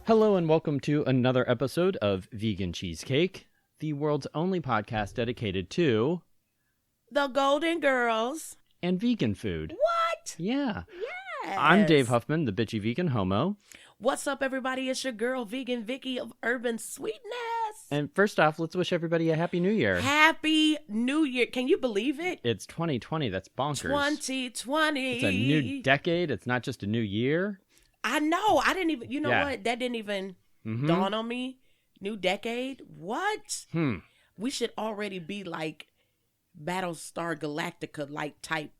Hello and welcome to another episode of Vegan Cheesecake, the world's only podcast dedicated to the Golden Girls and vegan food. What? Yeah. Yes. I'm Dave Huffman, the bitchy vegan homo. What's up, everybody? It's your girl, Vegan Vicki of Urban Sweetness. And first off, let's wish everybody a Happy New Year. Happy New Year. Can you believe it? It's 2020. That's bonkers. 2020. It's a new decade. It's not just a new year. I know. I didn't even, what? That didn't even dawn on me. New decade? What? We should already be like Battlestar Galactica like type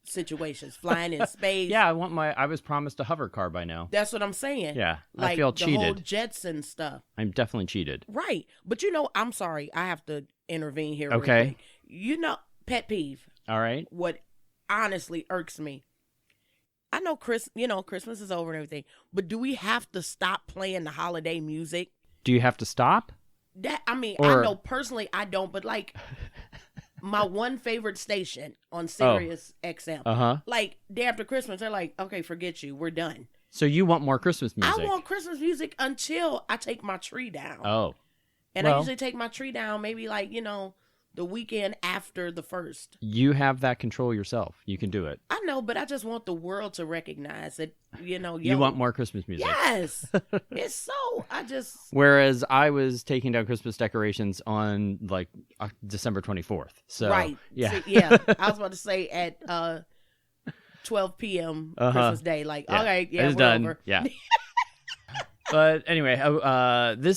situations, flying in space. Yeah, I was promised a hover car by now. That's what I'm saying. Yeah, like I feel cheated. The whole Jetson stuff. I'm definitely cheated. Right. But I'm sorry. I have to intervene here. Okay. Pet peeve. All right. What honestly irks me. I know Christmas is over and everything, but do we have to stop playing the holiday music? Do you have to stop? I know personally I don't, but like my one favorite station on Sirius XM, like day after Christmas, they're like, okay, forget you, we're done. So you want more Christmas music? I want Christmas music until I take my tree down. Oh. And I usually take my tree down maybe like, the weekend after the 1st. You have that control yourself. You can do it. I know, but I just want the world to recognize that, You want more Christmas music. Yes. Whereas I was taking down Christmas decorations on like December 24th. So, right. Yeah. See, yeah. I was about to say at 12 p.m. Christmas Day. Like, yeah. Okay, yeah, it's we're done. over. Yeah. But anyway,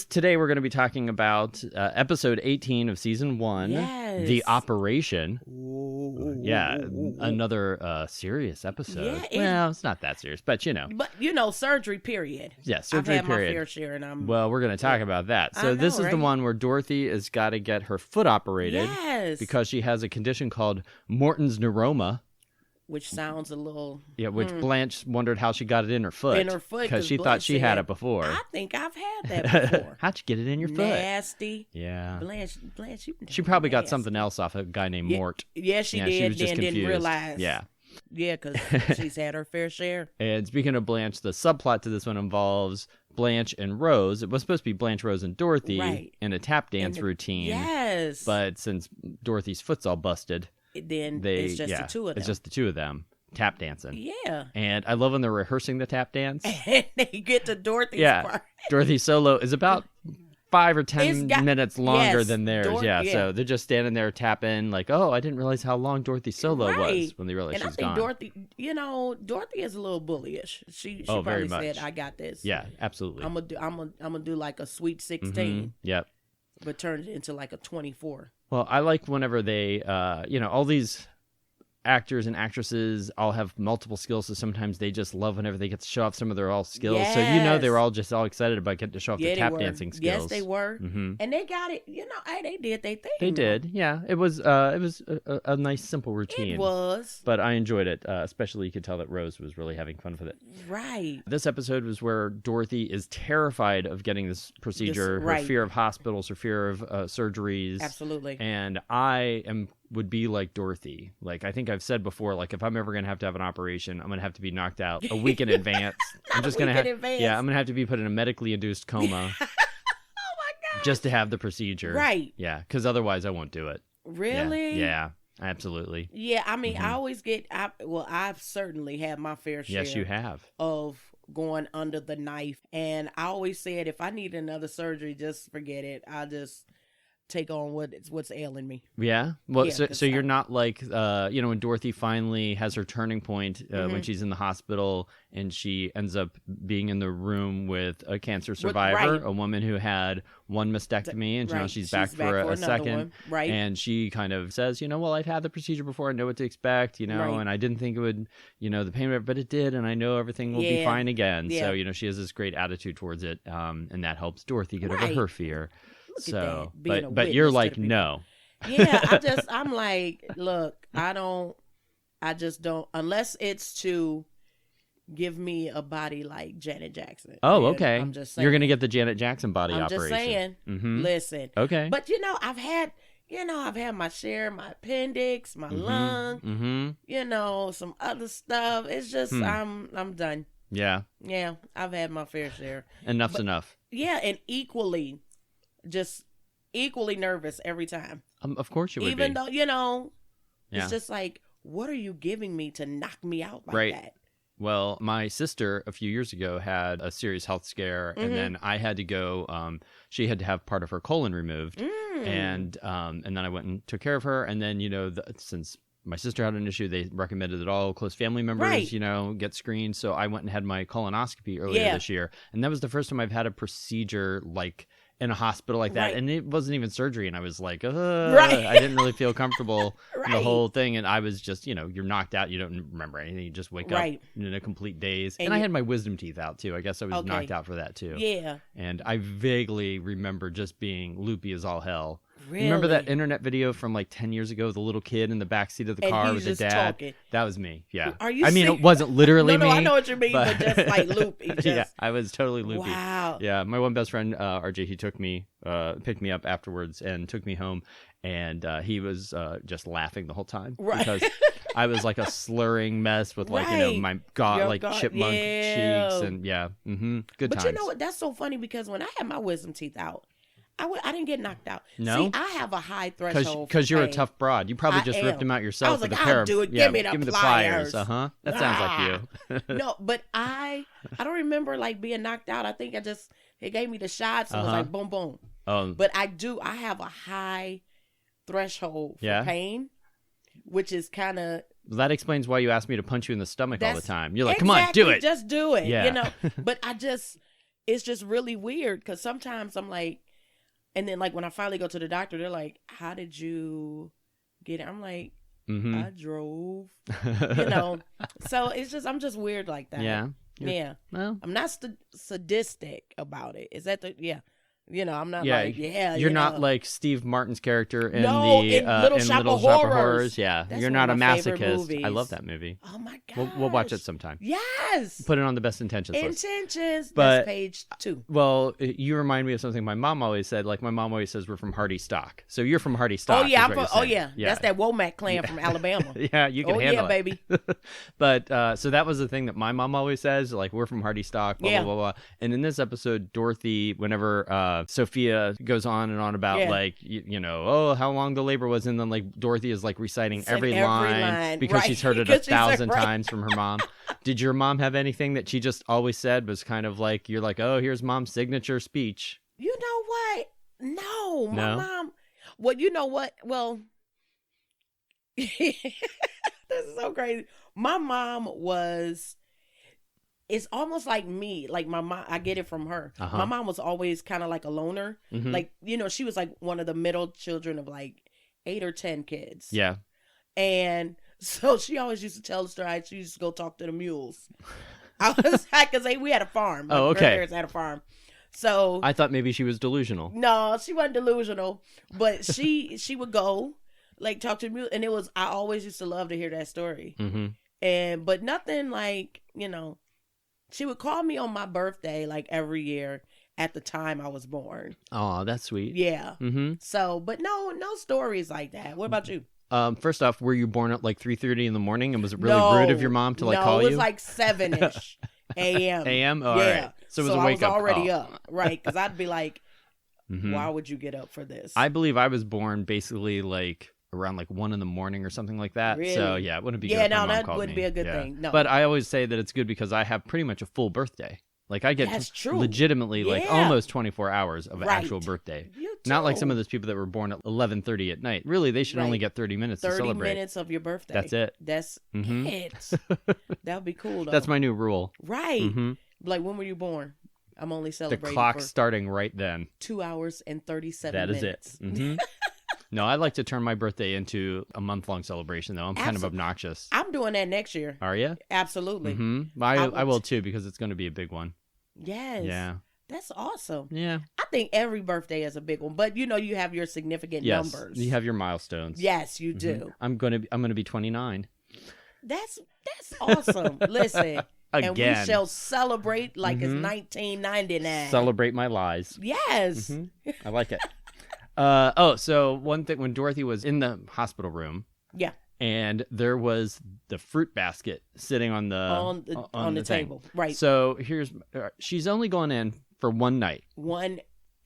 today we're going to be talking about episode 18 of season 1, The Operation. Ooh. Yeah, another serious episode. Yeah, it's not that serious, but But surgery period. Yeah, surgery I've had period. my fair share, and Well, we're going to talk about that. So this is the one where Dorothy has got to get her foot operated because she has a condition called Morton's neuroma. Which sounds a little... Yeah, which Blanche wondered how she got it in her foot. In her foot. Because she thought she had it before. I think I've had that before. How'd you get it in your foot? Nasty. Yeah. Blanche, she probably got something else off a guy named Mort. Yeah, she did. She was just then confused. Didn't realize. Yeah. Yeah, because she's had her fair share. And speaking of Blanche, the subplot to this one involves Blanche and Rose. It was supposed to be Blanche, Rose, and Dorothy in a tap dance routine. Yes. But since Dorothy's foot's all busted... Then it's just the two of them. It's just the two of them tap dancing. Yeah. And I love when they're rehearsing the tap dance. And they get to Dorothy's part. Dorothy's solo is about 5 or 10 minutes longer than theirs. So they're just standing there tapping like, oh, I didn't realize how long Dorothy's solo was when they realized she's gone. Dorothy, Dorothy is a little bullyish. She probably said, I got this. Yeah, absolutely. I'm gonna do like a sweet 16. Yep. But turn it into like a 24. Well, I like whenever they, all these actors and actresses all have multiple skills, so sometimes they just love whenever they get to show off some of their skills. Yes. So they were all just all excited about getting to show off their tap dancing skills. Yes, they were. And they got it. They did their thing. They did. Yeah, it was a nice simple routine. It was. But I enjoyed it. Especially you could tell that Rose was really having fun with it. Right. This episode was where Dorothy is terrified of getting this procedure. Her fear of hospitals, her fear of surgeries. Absolutely. And I would be like Dorothy. Like I think I've said before, like if I'm ever going to have an operation, I'm going to have to be knocked out a week in advance. I'm just going to I'm going to have to be put in a medically induced coma. Oh my God. Just to have the procedure. Right. Yeah, because otherwise I won't do it. Really? Yeah, absolutely. Yeah, I mean, I always I've certainly had my fair share. Yes, you have. Of going under the knife. And I always said, if I need another surgery, just forget it. I'll just take on what's ailing me. Yeah. Well, so you're not like when Dorothy finally has her turning point when she's in the hospital and she ends up being in the room with a cancer survivor, a woman who had one mastectomy and now she's back for a second. One. Right. And she kind of says, well, I've had the procedure before. I know what to expect, and I didn't think it would, the pain, but it did. And I know everything will be fine again. Yeah. So, she has this great attitude towards it. And that helps Dorothy get over her fear. So, but you're like, no. Yeah, I'm like, look, I just don't, unless it's to give me a body like Janet Jackson. Oh, okay. I'm just saying. You're going to get the Janet Jackson body operation. I'm just saying, listen. Okay. But, I've had my share, my appendix, my lung, some other stuff. It's just, I'm done. Yeah. Yeah, I've had my fair share. Enough's enough. Yeah, and equally nervous every time. Of course you would Even be. though, it's just like, what are you giving me to knock me out like that? Well, my sister a few years ago had a serious health scare, and then I had to go. She had to have part of her colon removed, and then I went and took care of her. And then since my sister had an issue, they recommended that all close family members, get screened. So I went and had my colonoscopy earlier this year, and that was the first time I've had a procedure like in a hospital like that, and it wasn't even surgery, and I was like, I didn't really feel comfortable in the whole thing, and I was just, you're knocked out, you don't remember anything, you just wake up in a complete daze, and I had my wisdom teeth out too. I guess I was knocked out for that too. Yeah. And I vaguely remember just being loopy as all hell. Really? Remember that internet video from like 10 years ago, the little kid in the backseat of the car with the dad? Talking. That was me, yeah. Are you it wasn't literally me. No, I know what you mean, but just like loopy. Yeah, I was totally loopy. Wow. Yeah, my one best friend, RJ, he took me, picked me up afterwards and took me home, and he was just laughing the whole time. Right. Because I was like a slurring mess with like, my chipmunk cheeks and good times. But you know what? That's so funny because when I had my wisdom teeth out, I didn't get knocked out. No? See, I have a high threshold. Because you're a tough broad. You probably just ripped them out yourself. I was like, with a pair I'll of, do it. Give me the pliers. That sounds like you. No, but I don't remember like being knocked out. I think it gave me the shots and it was like boom, boom. But I have a high threshold for pain, which is kind of. That explains why you asked me to punch you in the stomach all the time. You're like, come on, do it. Just do it. Yeah. But it's just really weird because sometimes I'm like, and then like when I finally go to the doctor, they're like, how did you get it? I'm like, I drove, So it's just, I'm just weird like that. Yeah. Yeah. Well, I'm not sadistic about it. Is that I'm not You're not like Steve Martin's character in in Little Shop of Horrors. Yeah. That's You're not a masochist. Movies. I love that movie. Oh my gosh. We'll watch it sometime. Yes. Put it on the best intentions list. That's page 2. Well, you remind me of something my mom always said. Like my mom always says, we're from Hardy Stock. So you're from Hardy Stock. Oh yeah. That's that Womack clan from Alabama. Yeah, you can handle it. Baby. But so that was the thing that my mom always says. Like we're from Hardy Stock. Blah blah blah blah. And in this episode, Dorothy, whenever Sophia goes on and on about like how long the labor was, and then like Dorothy is like reciting every line because she's heard it 1,000 times from her mom. Did your mom have anything that she just always said was kind of like, you're like, oh, here's mom's signature speech? You know what? No, my mom. Well, you know what? Well, this is so crazy. My mom was. It's almost like me, like my mom. I get it from her. My mom was always kind of like a loner. Like, she was like one of the middle children of like 8 or 10 kids. Yeah. And so she always used to tell the story. She used to go talk to the mules. I was like, because we had a farm. My grandparents had a farm. So I thought maybe she was delusional. No, she wasn't delusional. But she would go like talk to the mules. And I always used to love to hear that story. But nothing like, she would call me on my birthday like every year at the time I was born. Oh, that's sweet. Yeah. So, but no stories like that. What about you? First off, were you born at like 3:30 in the morning, and was it really rude of your mom to call you? No, it was like 7-ish a.m. a.m. Oh, yeah. All right. So it was a wake up call. I was already up, right? Because I'd be like, why would you get up for this? I believe I was born basically like around like 1 in the morning or something like that. Really? So yeah, it wouldn't be good. Yeah, if my no, mom that called wouldn't me. be a good thing. No, but I always say that it's good because I have pretty much a full birthday. Like I get legitimately like almost 24 hours of actual birthday. Not like some of those people that were born at 11:30 at night. Really, they should only get 30 minutes to celebrate. 30 minutes of your birthday. That's it. That's it. That would be cool though. That's my new rule. Right. Like when were you born? I'm only celebrating. The clock's starting right then. 2 hours and 37 minutes. That is it. No, I like to turn my birthday into a month-long celebration, though. I'm kind of obnoxious. I'm doing that next year. Are you? Absolutely. I will, too, because it's going to be a big one. Yes. Yeah. That's awesome. Yeah. I think every birthday is a big one, but you have your significant numbers. You have your milestones. Yes, you do. I'm gonna be 29. That's awesome. Listen. Again. And we shall celebrate like it's 1999. Celebrate my lies. Yes. I like it. So one thing, when Dorothy was in the hospital room, and there was the fruit basket sitting on the table. Right. So she's only going in for one night.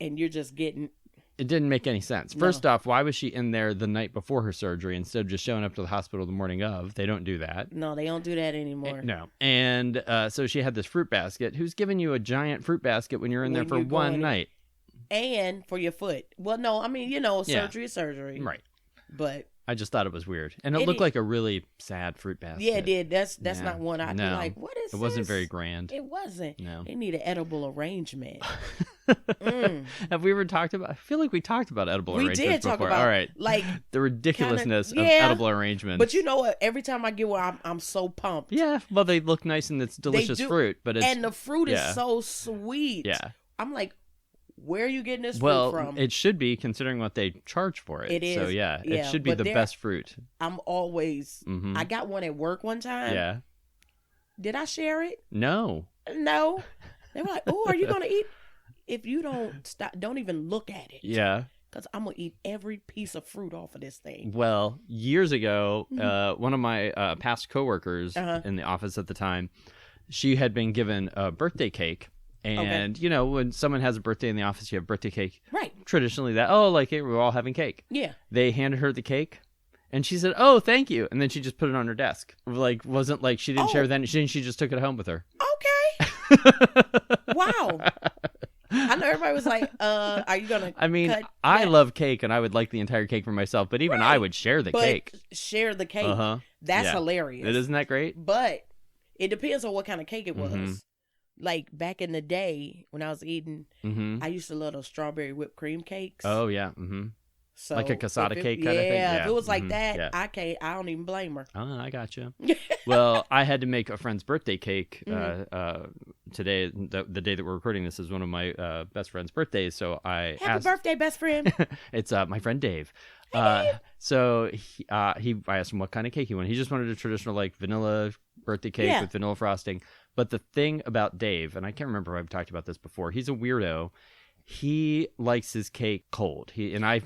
And you're just getting. It didn't make any sense. First off, why was she in there the night before her surgery instead of just showing up to the hospital the morning of? They don't do that. No, they don't do that anymore. No. And so she had this fruit basket. Who's giving you a giant fruit basket when you're in there for one night? And for your foot. Well, no, I mean, surgery is surgery. Right. But I just thought it was weird. And it looked like a really sad fruit basket. Yeah, it did. That's not one I'd be like, what is this? It wasn't very grand. It wasn't. No. They need an edible arrangement. Have we ever talked about? I feel like we talked about edible arrangements before. We did talk about, all right, like the ridiculousness of edible arrangements. But you know what? Every time I get one, I'm so pumped. Yeah, well, they look nice and it's delicious fruit, but and the fruit is so sweet. Yeah, I'm like, where are you getting this fruit from? Well, it should be considering what they charge for it. It is. So yeah, it should be the best fruit. I'm always. I got one at work one time. Yeah. Did I share it? No. They were like, "Oh, are you gonna eat?" If you don't stop, don't even look at it. Yeah. Because I'm going to eat every piece of fruit off of this thing. Well, years ago, one of my past coworkers in the office at the time, she had been given a birthday cake. And, when someone has a birthday in the office, you have birthday cake. Right. Traditionally, we're all having cake. Yeah. They handed her the cake. And she said, "Oh, thank you." And then she just put it on her desk. Like, wasn't like she didn't share that. She just took it home with her. Okay. Wow. I know everybody was like, are you going to I mean, I love cake, and I would like the entire cake for myself, but even I would share the cake. Share the cake. That's hilarious. Isn't that great? But it depends on what kind of cake it was. Like, back in the day, when I was eating, I used to love those strawberry whipped cream cakes. Oh, yeah. So like a casata cake kind of thing? Yeah, if it was like that, I don't even blame her. Oh, I got you. Well, I had to make a friend's birthday cake today. The day that we're recording this is one of my best friend's birthdays. So I Happy birthday, best friend. It's my friend Dave. Hey, Dave. So I asked him what kind of cake he wanted. He just wanted a traditional like vanilla birthday cake with vanilla frosting. But the thing about Dave, and I can't remember if I've talked about this before, he's a weirdo. He likes his cake cold. I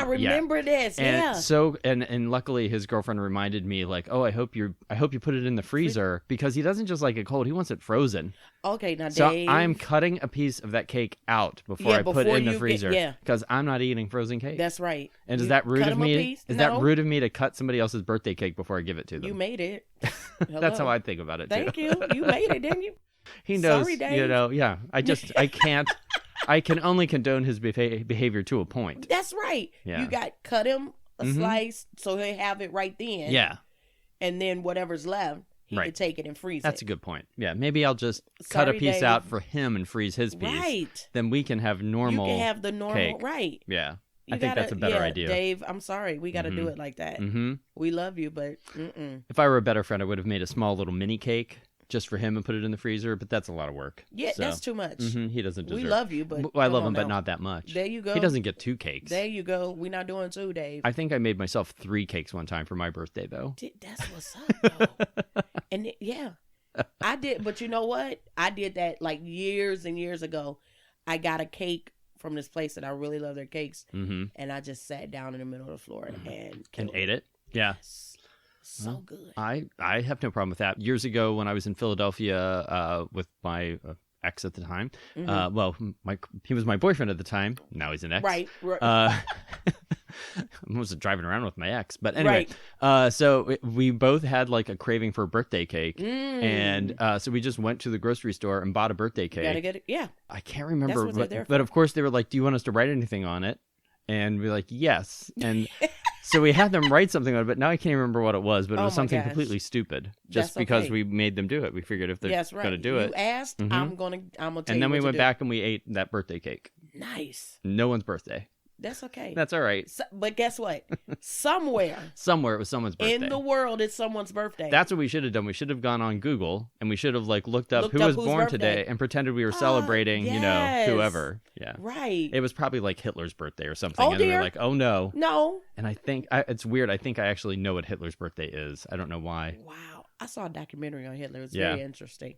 remember this. And luckily his girlfriend reminded me like, "Oh, I hope you put it in the freezer because he doesn't just like it cold. He wants it frozen." Okay, now so Dave. I'm cutting a piece of that cake out before I put it in the freezer because I'm not eating frozen cake. That's right. And is that rude of me? Is that rude of me to cut somebody else's birthday cake before I give it to them? You made it. That's how I think about it. Thank you. You made it, didn't you? He knows. Sorry, Dave. Yeah. I can't. I can only condone his behavior to a point. That's right. Yeah. You got cut him a slice so he'll have it right then. Yeah. And then whatever's left, he can take it and freeze That's a good point. Yeah, maybe I'll just cut a piece out for him and freeze his piece. Right. Then we can have normal. You can have the normal cake. Right. Yeah. I think that's a better idea. Dave, I'm sorry. We got to do it like that. We love you, but If I were a better friend, I would have made a small little mini cake just for him and put it in the freezer, but that's a lot of work. Yeah, that's too much. He doesn't deserve. We love you, but I love him, but not that much. There you go. He doesn't get 2 cakes. There you go. We're not doing 2, Dave. I think I made myself 3 cakes one time for my birthday, though. That's what's up, though. And I did, but you know what? I did that like years and years ago. I got a cake from this place that I really love their cakes, and I just sat down in the middle of the floor and ate it. Yeah. So good. I have no problem with that. Years ago, when I was in Philadelphia with my ex at the time, he was my boyfriend at the time. Now he's an ex. Right. I wasn't driving around with my ex, but anyway. So we both had like a craving for a birthday cake, and so we just went to the grocery store and bought a birthday cake. Gotta get it. Yeah. I can't remember, but of course they were like, "Do you want us to write anything on it?" And we're like, "Yes." And so we had them write something on it, but now I can't remember what it was, but it was something completely stupid. Just because we made them do it. We figured if they're going to do it. You asked, I'm going to tell you. And then we went back and we ate that birthday cake. Nice. No one's birthday. That's okay. That's all right. But guess what? Somewhere it was someone's birthday. in the world, it's someone's birthday. That's what we should have done. We should have gone on Google and we should have looked up who was born today and pretended we were celebrating, whoever. Yeah. Right. It was probably like Hitler's birthday or something. And we were like, oh no. No. And I think it's weird. I think I actually know what Hitler's birthday is. I don't know why. Wow. I saw a documentary on Hitler. It's very interesting.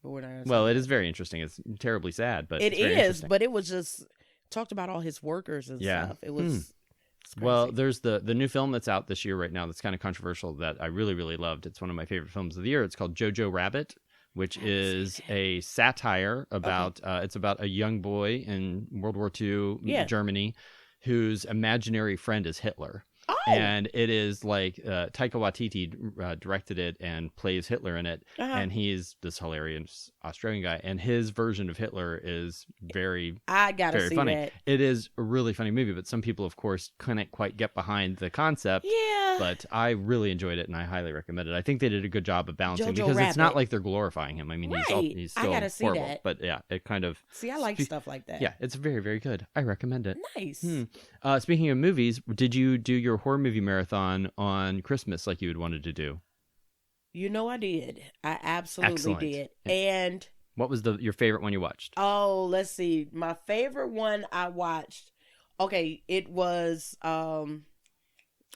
Well, it is very interesting. It's terribly sad, but it is. But it was just talked about all his workers and stuff. It was Well, there's the new film that's out this year right now that's kind of controversial that I really, really loved. It's one of my favorite films of the year. It's called Jojo Rabbit, which is a satire about it's about a young boy in World War II Germany whose imaginary friend is Hitler. Oh. And it is like Taika Waititi directed it and plays Hitler in it. And he's this hilarious Australian guy. And his version of Hitler is very funny. That. It is a really funny movie, but some people, of course, couldn't quite get behind the concept. Yeah. But I really enjoyed it, and I highly recommend it. I think they did a good job of balancing Jojo because Rabbit. It's not like they're glorifying him. I mean, he's still horrible. See that. But yeah, it kind of... See, I like stuff like that. Yeah, it's very, very good. I recommend it. Nice. Speaking of movies, did you do your horror movie marathon on Christmas like you had wanted to do? You know I did. I absolutely did. And what was your favorite one you watched? Oh, let's see. My favorite one I watched. Okay, it was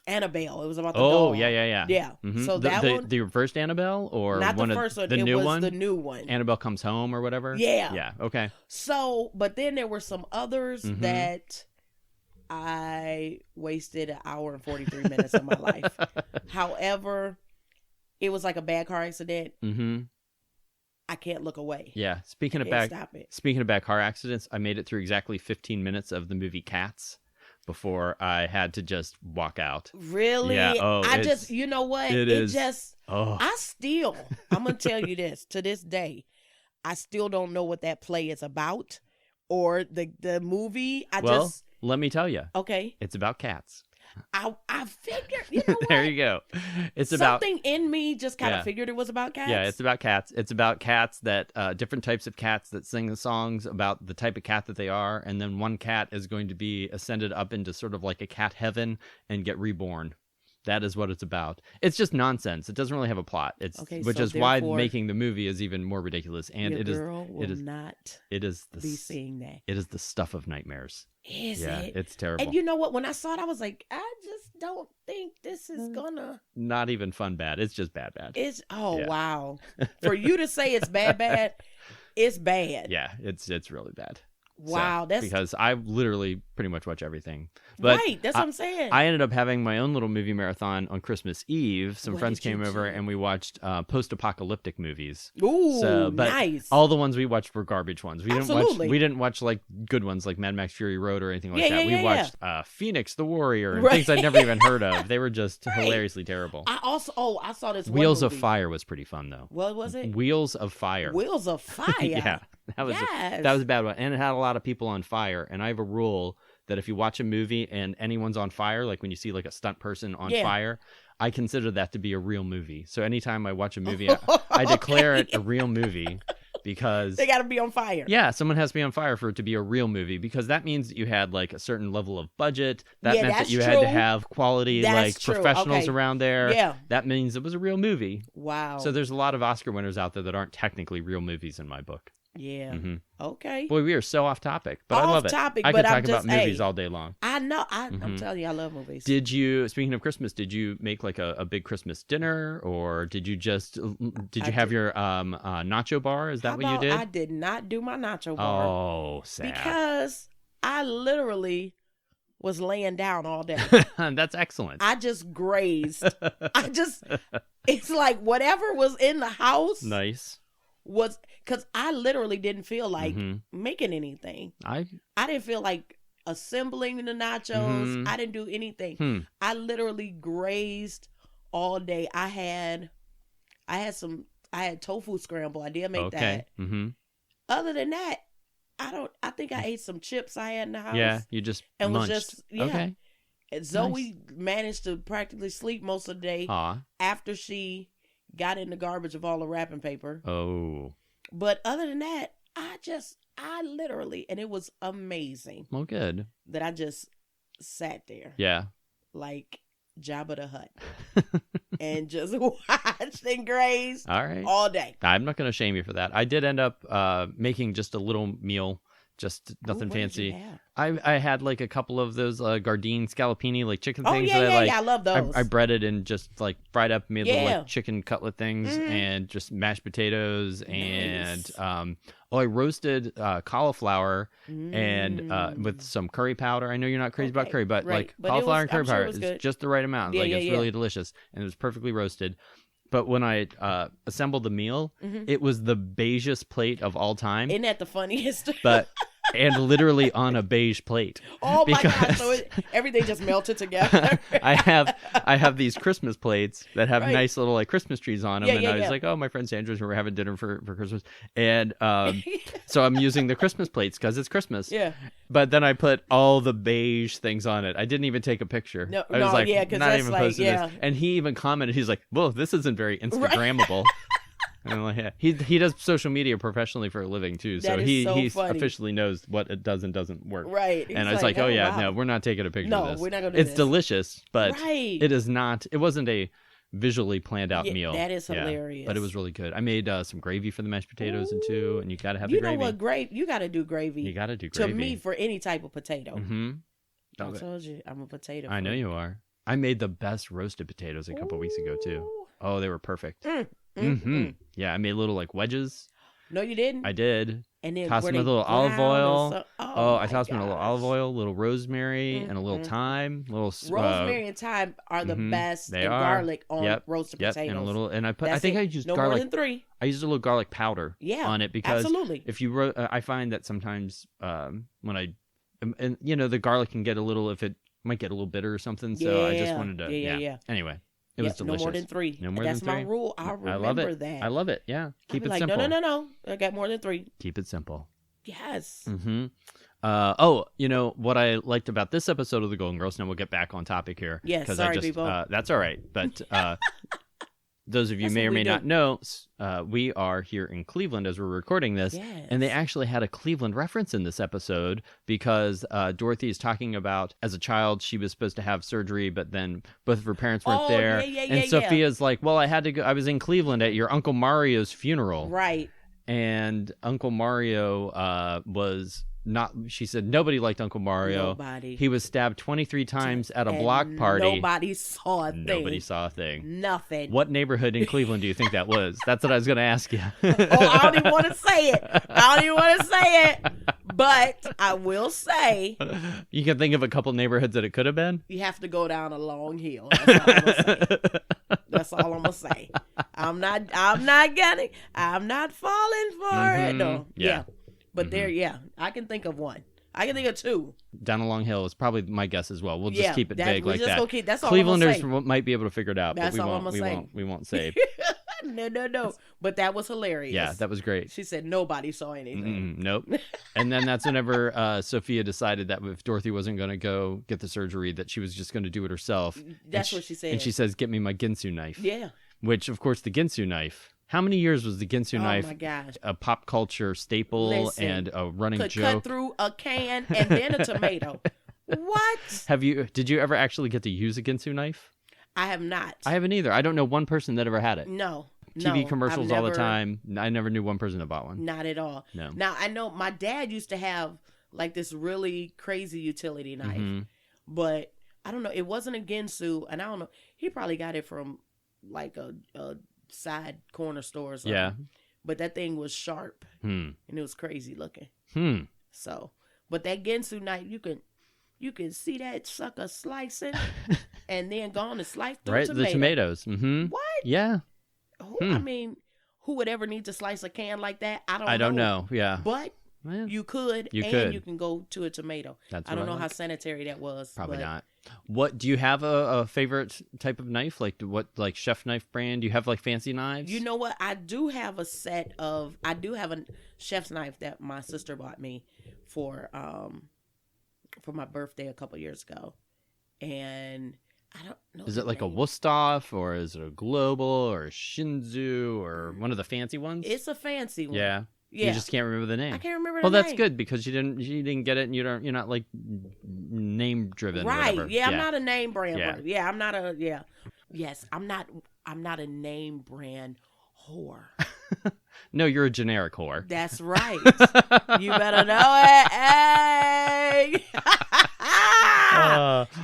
Annabelle. It was about the doll. Yeah. Mm-hmm. So that one, the first Annabelle, or not the first one. The new was one, the new one. Annabelle Comes Home or whatever. Yeah. Okay. So, but then there were some others that I wasted 1 hour and 43 minutes of my life. However, it was like a bad car accident. Mm-hmm. I can't look away. Yeah. Speaking of bad car accidents, I made it through exactly 15 minutes of the movie Cats before I had to just walk out. Really? Yeah. Oh, you know what? I'm going to tell you this, to this day, I still don't know what that play is about or the movie. Let me tell you. Okay. It's about cats. I figured, you know what? There you go. It's something in me just kind of figured it was about cats. Yeah, it's about cats. It's about cats that different types of cats that sing the songs about the type of cat that they are, and then one cat is going to be ascended up into sort of like a cat heaven and get reborn. That is what it's about. It's just nonsense. It doesn't really have a plot. Which is why making the movie is even more ridiculous. And it is not be seeing that. It is the stuff of nightmares. Is it? It's terrible. And you know what? When I saw it, I was like, I just don't think this is gonna. Not even fun bad. It's just bad. Wow. For you to say it's bad, it's bad. Yeah, it's really bad. Wow, that's because I literally pretty much watch everything. But right, that's what I'm saying. I ended up having my own little movie marathon on Christmas Eve. Some friends came over and we watched post-apocalyptic movies. Ooh, nice. All the ones we watched were garbage ones. We didn't watch like good ones like Mad Max Fury Road or anything like that. We watched Phoenix the Warrior and things I'd never even heard of. They were just hilariously terrible. I saw this Wheels one movie. of Fire was pretty fun though. What was it? Wheels of Fire. Wheels of Fire. Yeah. That was a bad one. And it had a lot of people on fire. And I have a rule that if you watch a movie and anyone's on fire, like when you see like a stunt person on fire, I consider that to be a real movie. So anytime I watch a movie, I declare it a real movie because... They got to be on fire. Yeah, someone has to be on fire for it to be a real movie because that means that you had like a certain level of budget. That meant that you had to have quality professionals around there. Yeah. That means it was a real movie. Wow. So there's a lot of Oscar winners out there that aren't technically real movies in my book. Yeah. Mm-hmm. Okay. Boy, we are so off topic, but I love it. I could talk about movies all day long. I know. I'm telling you, I love movies. Speaking of Christmas, did you make like a big Christmas dinner, or did you have your nacho bar? Is that what you did? I did not do my nacho bar. Oh, sad. Because I literally was laying down all day. That's excellent. I just grazed. It's like whatever was in the house. Nice. Was because I literally didn't feel like making anything. I didn't feel like assembling the nachos. I didn't do anything. I literally grazed all day. I had tofu scramble. I did make that. Other than that, I think I ate some chips I had in the house. Yeah, you just munched. Okay. And Zoe managed to practically sleep most of the day after she got in the garbage of all the wrapping paper. Oh. But other than that, I literally, and it was amazing. Well, good. That I just sat there. Yeah. Like Jabba the Hutt. And just watched and grazed all day. I'm not going to shame you for that. I did end up making just a little meal Just nothing What fancy. Did you have? I had like a couple of those Gardein scallopini, like chicken Oh things. yeah, that yeah, I, like, yeah. I love those. I breaded and just like fried up, made little Yeah. like chicken cutlet things, and just mashed potatoes, Nice. and I roasted cauliflower and with some curry powder. I know you're not crazy about curry, but like But cauliflower and curry I'm sure powder it was is good. just the right amount. Yeah, Like yeah, it's yeah. really delicious, and it was perfectly roasted. But when I assembled the meal, it was the beigest plate of all time. Isn't that the funniest? And literally on a beige plate. Oh my gosh! So everything just melted together. I have these Christmas plates that have nice little like Christmas trees on them, Yeah, and yeah, I was yeah. like, oh, my friend Sandra's, we're having dinner for Christmas, and so I'm using the Christmas plates because it's Christmas. Yeah. But then I put all the beige things on it. I didn't even take a picture. No, I was like, yeah, 'cause not that's even like, posting yeah. this. And he even commented, he's like, whoa, this isn't very Instagrammable. And I'm like, yeah. He does social media professionally for a living too, so That is he funny. officially knows what it does and doesn't work. Right. And I was like, oh yeah, no, we're not taking a picture No, of this. we're not gonna do It's this. delicious, but Right. it is not. It wasn't a visually planned out Yeah, meal. that is hilarious. But it was really good. I made some gravy for the mashed potatoes and too, and you got to have You the gravy. know what? You got to do gravy. You got to do To gravy. me, for any type of potato. Mm-hmm. I told you, I'm a potato. I know freak. you are. I made the best roasted potatoes a couple weeks ago too. Oh, they were perfect. Yeah, I made little like wedges. No, you didn't. I did. And then Toss were them with a they little olive brown or oil. so- I my tossed them in a little olive gosh. oil, a little rosemary, and a little thyme, Rosemary and thyme are the best. They and are. garlic on Yep, roasted yep, potatoes. and a little, and I That's think it. I used no garlic. more than 3. I used a little garlic powder on it because absolutely. if you I find that sometimes when I and you know the garlic can get a little if it might get a little bitter or something. So I just wanted to yeah. Anyway, it was delicious. No more than 3. No more That's than 3. my rule. I remember love it. that. I love it. Yeah, keep it like, simple. No. I got more than 3. Keep it simple. Yes. Mm-hmm. You know what I liked about this episode of the Golden Girls. Now we'll get back on topic here. Yes, because people. That's all right. But those of you That's may what or we may do. not know, we are here in Cleveland as we're recording this, and they actually had a Cleveland reference in this episode because Dorothy is talking about as a child she was supposed to have surgery, but then both of her parents weren't there, and Sophia's like, "Well, I had to go. I was in Cleveland at your Uncle Mario's funeral, Right." And Uncle Mario was not. She said nobody liked Uncle Mario. Nobody. He was stabbed 23 times at a block party. Nobody saw a thing. Nobody saw a thing. Nothing. What neighborhood in Cleveland do you think that was? That's what I was going to ask you. I don't even want to say it. But I will say. You can think of a couple neighborhoods that it could have been? You have to go down a long hill. That's all I'm going to say. I'm not falling for it. No. Yeah. But I can think of one. I can think of 2. Down a long hill is probably my guess as well. We'll just keep it vague like that. That's all I'm gonna say. Clevelanders might be able to figure it out, That's but all I'm gonna say. we won't say. No. But that was hilarious. Yeah, that was great. She said nobody saw anything. Nope. And then that's whenever Sophia decided that if Dorothy wasn't going to go get the surgery, that she was just going to do it herself. That's what she said. And she says, "Get me my Ginsu knife." Yeah. Which, of course, the Ginsu knife. How many years was the Ginsu knife? Oh my gosh. A pop culture staple and a running could joke. Cut through a can and then a tomato. What? Did you ever actually get to use a Ginsu knife? I have not. I haven't either. I don't know one person that ever had it. No. TV commercials all the time. I never knew one person that bought one. Not at all. No. Now, I know my dad used to have like this really crazy utility knife, but I don't know. It wasn't a Ginsu, and I don't know. He probably got it from like a side corner store or something. Yeah. But that thing was sharp, and it was crazy looking. So, but that Ginsu knife, you can see that sucker slicing, and then go on and slice through the tomatoes. Mm-hmm. What? Yeah. I mean, who would ever need to slice a can like that? I don't know. Yeah. But you could, you can go to a tomato. I don't know how sanitary that was. Probably not. What do you have a favorite type of knife? Like like chef knife brand? Do you have like fancy knives? You know what? I do have a chef's knife that my sister bought me for my birthday a couple years ago, and I don't know. Is it like a Wusthof, or is it a Global, or a Ginsu, or one of the fancy ones? It's a fancy one. Yeah. You just can't remember the name. I can't remember the name. name. Well, that's good because you didn't get it, and you're not like name driven. Right. Whatever. Yeah, I'm not a name brand. Yeah. Person. Yeah, I'm not a Yes, I'm not a name brand whore. No, you're a generic whore. That's right. You better know it. Hey.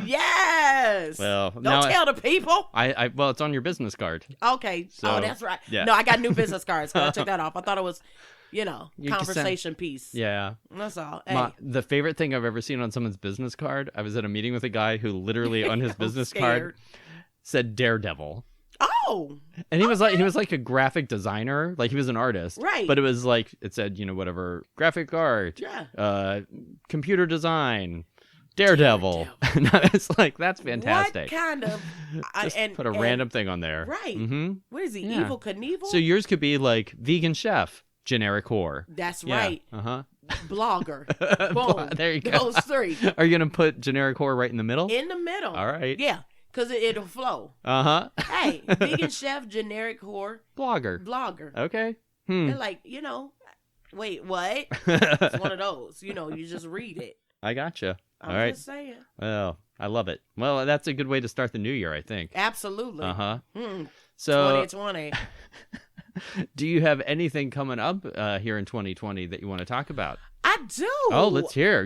Yes. Well, don't tell the people. Well, it's on your business card. Okay. So, that's right. Yeah. No, I got new business cards. I took that off. I thought it was, conversation piece. Yeah. That's all. Hey. The favorite thing I've ever seen on someone's business card, I was at a meeting with a guy who literally on his business card said Daredevil. Oh. And he was like a graphic designer, like he was an artist. Right. But it was like, it said, whatever, graphic art, computer design, Daredevil. And it's like, that's fantastic. What kind of... Just put a random thing on there. Right. Mm-hmm. What is he, Evil Knievel? So yours could be like vegan chef, generic whore. That's right. Uh-huh. Blogger. Boom. There you go. Those three. Are you going to put generic whore right in the middle? In the middle. All right. Yeah. Because it'll flow. Uh-huh. Hey, vegan chef, generic whore. Blogger. Okay. They're like, wait, what? It's one of those. You just read it. I gotcha. I'm just saying. Well, I love it. Well, that's a good way to start the new year, I think. Absolutely. Uh-huh. So 2020. Do you have anything coming up here in 2020 that you want to talk about? I do. Oh, let's hear.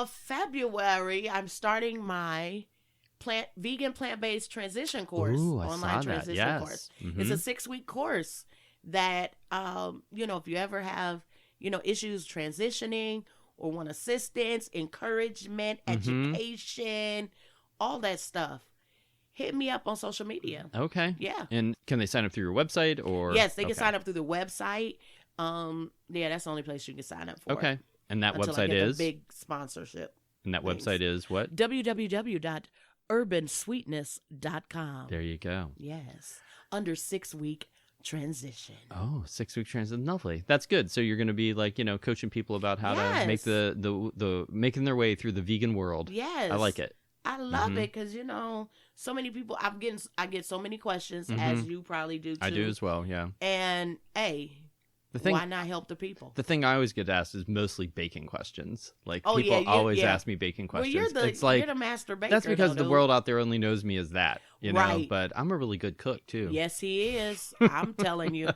February, I'm starting my vegan plant-based transition course. Ooh, online transition course. Mm-hmm. It's a 6-week course that if you ever have issues transitioning or want assistance, encouragement, education, all that stuff, hit me up on social media. Okay. Yeah. And can they sign up through your website or? Yes, they can sign up through the website. That's the only place you can sign up for. Okay. And that until website I get is? the big sponsorship. And that website is what? www.urbansweetness.com. There you go. Yes. Under 6-week transition. Oh, 6-week transition. Lovely. That's good. So you're going to be like, coaching people about how to make the making their way through the vegan world. Yes. I like it. I love it because, so many people, I get so many questions, as you probably do too. I do as well, yeah. And, why not help the people? The thing I always get asked is mostly baking questions. Like, people always ask me baking questions. Well, you're the master baker. That's because the world out there only knows me as that, right. But I'm a really good cook, too. Yes, he is. I'm telling you.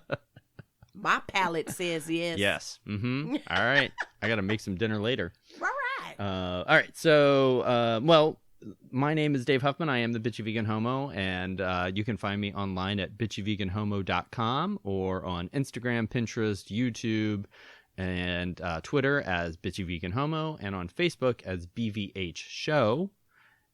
My palate says yes. Yes. Mm-hmm. All right. I got to make some dinner later. All right. All right. So, my name is Dave Huffman. I am the Bitchy Vegan Homo, and you can find me online at bitchyveganhomo.com or on Instagram, Pinterest, YouTube, and Twitter as Bitchy Vegan Homo, and on Facebook as BVH Show.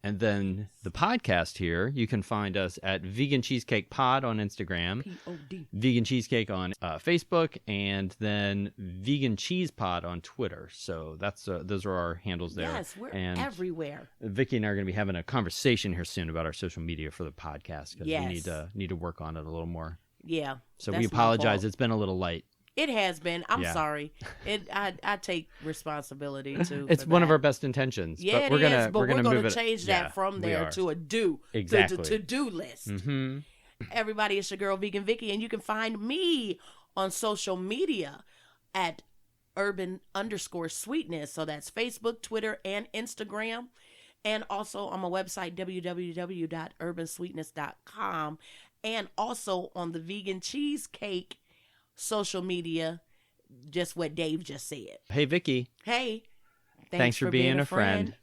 And then the podcast here, you can find us at Vegan Cheesecake Pod on Instagram, P-O-D. Vegan Cheesecake on Facebook, and then Vegan Cheese Pod on Twitter. So those are our handles there. Yes, we're everywhere. Vicki and I are going to be having a conversation here soon about our social media for the podcast because we need to work on it a little more. Yeah. So we apologize. It's been a little light. It has been. I'm sorry. I take responsibility too. It's one of our best intentions. Yeah, but we're gonna change that from there to a do. Exactly. To do list. Mm-hmm. Everybody, it's your girl Vegan Vicki, and you can find me on social media at urban_sweetness. So that's Facebook, Twitter, and Instagram. And also on my website, www.urbansweetness.com. And also on the Vegan Cheesecake social media, just what Dave just said. Hey, Vicki. Hey. Thanks for being a friend.